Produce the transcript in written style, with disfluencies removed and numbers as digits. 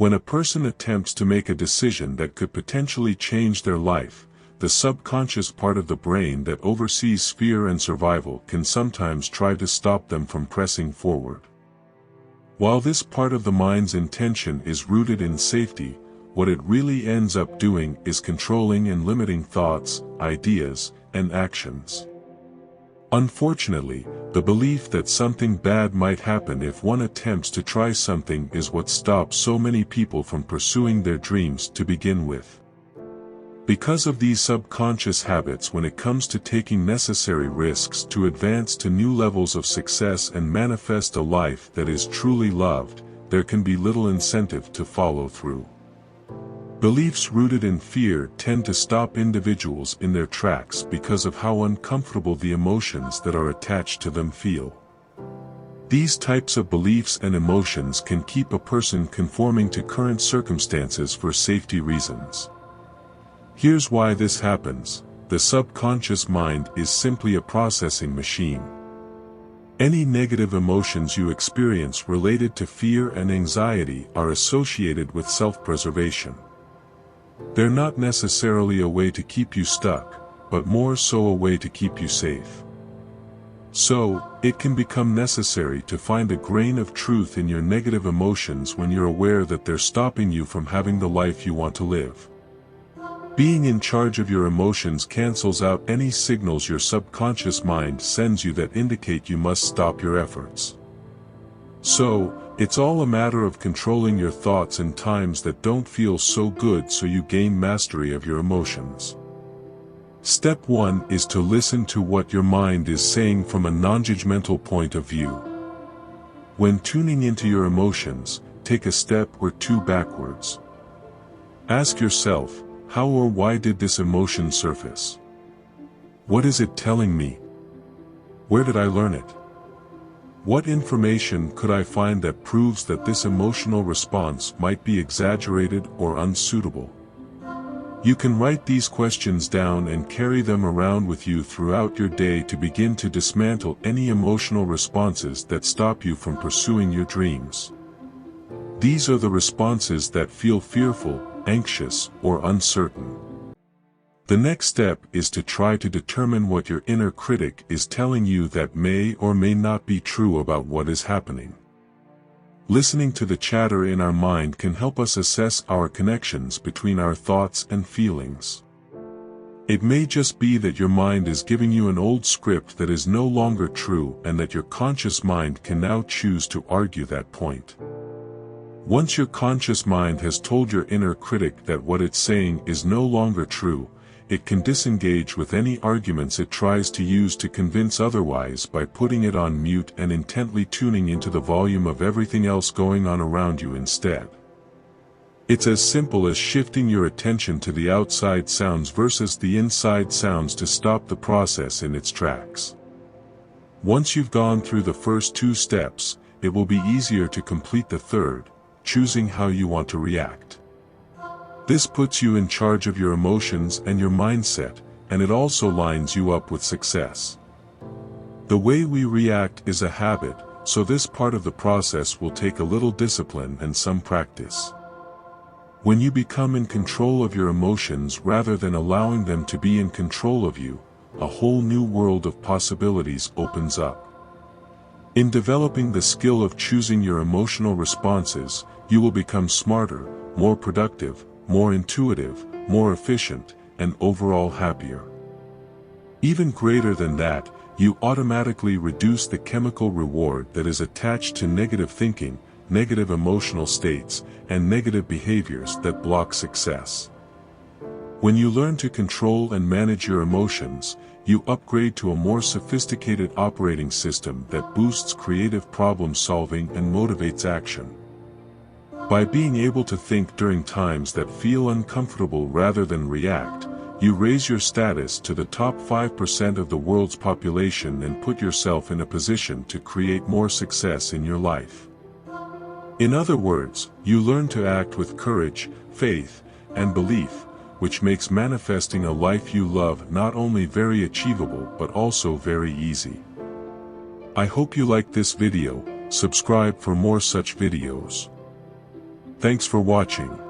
When a person attempts to make a decision that could potentially change their life, the subconscious part of the brain that oversees fear and survival can sometimes try to stop them from pressing forward. While this part of the mind's intention is rooted in safety, what it really ends up doing is controlling and limiting thoughts, ideas, and actions. Unfortunately, the belief that something bad might happen if one attempts to try something is what stops so many people from pursuing their dreams to begin with. Because of these subconscious habits when it comes to taking necessary risks to advance to new levels of success and manifest a life that is truly loved, there can be little incentive to follow through. Beliefs rooted in fear tend to stop individuals in their tracks because of how uncomfortable the emotions that are attached to them feel. These types of beliefs and emotions can keep a person conforming to current circumstances for safety reasons. Here's why this happens: the subconscious mind is simply a processing machine. Any negative emotions you experience related to fear and anxiety are associated with self-preservation. They're not necessarily a way to keep you stuck, but more so a way to keep you safe. So, it can become necessary to find a grain of truth in your negative emotions when you're aware that they're stopping you from having the life you want to live. Being in charge of your emotions cancels out any signals your subconscious mind sends you that indicate you must stop your efforts. So, it's all a matter of controlling your thoughts in times that don't feel so good so you gain mastery of your emotions. Step 1 is to listen to what your mind is saying from a non-judgmental point of view. When tuning into your emotions, take a step or two backwards. Ask yourself, how or why did this emotion surface? What is it telling me? Where did I learn it? What information could I find that proves that this emotional response might be exaggerated or unsuitable? You can write these questions down and carry them around with you throughout your day to begin to dismantle any emotional responses that stop you from pursuing your dreams. These are the responses that feel fearful, anxious, or uncertain. The next step is to try to determine what your inner critic is telling you that may or may not be true about what is happening. Listening to the chatter in our mind can help us assess our connections between our thoughts and feelings. It may just be that your mind is giving you an old script that is no longer true and that your conscious mind can now choose to argue that point. Once your conscious mind has told your inner critic that what it's saying is no longer true, it can disengage with any arguments it tries to use to convince otherwise by putting it on mute and intently tuning into the volume of everything else going on around you instead. It's as simple as shifting your attention to the outside sounds versus the inside sounds to stop the process in its tracks. Once you've gone through the first two steps, it will be easier to complete the third, choosing how you want to react. This puts you in charge of your emotions and your mindset, and it also lines you up with success. The way we react is a habit, so this part of the process will take a little discipline and some practice. When you become in control of your emotions rather than allowing them to be in control of you, a whole new world of possibilities opens up. In developing the skill of choosing your emotional responses, you will become smarter, more productive, more intuitive, more efficient, and overall happier. Even greater than that, you automatically reduce the chemical reward that is attached to negative thinking, negative emotional states, and negative behaviors that block success. When you learn to control and manage your emotions, you upgrade to a more sophisticated operating system that boosts creative problem solving and motivates action. By being able to think during times that feel uncomfortable rather than react, you raise your status to the top 5% of the world's population and put yourself in a position to create more success in your life. In other words, you learn to act with courage, faith, and belief, which makes manifesting a life you love not only very achievable but also very easy. I hope you liked this video. Subscribe for more such videos. Thanks for watching.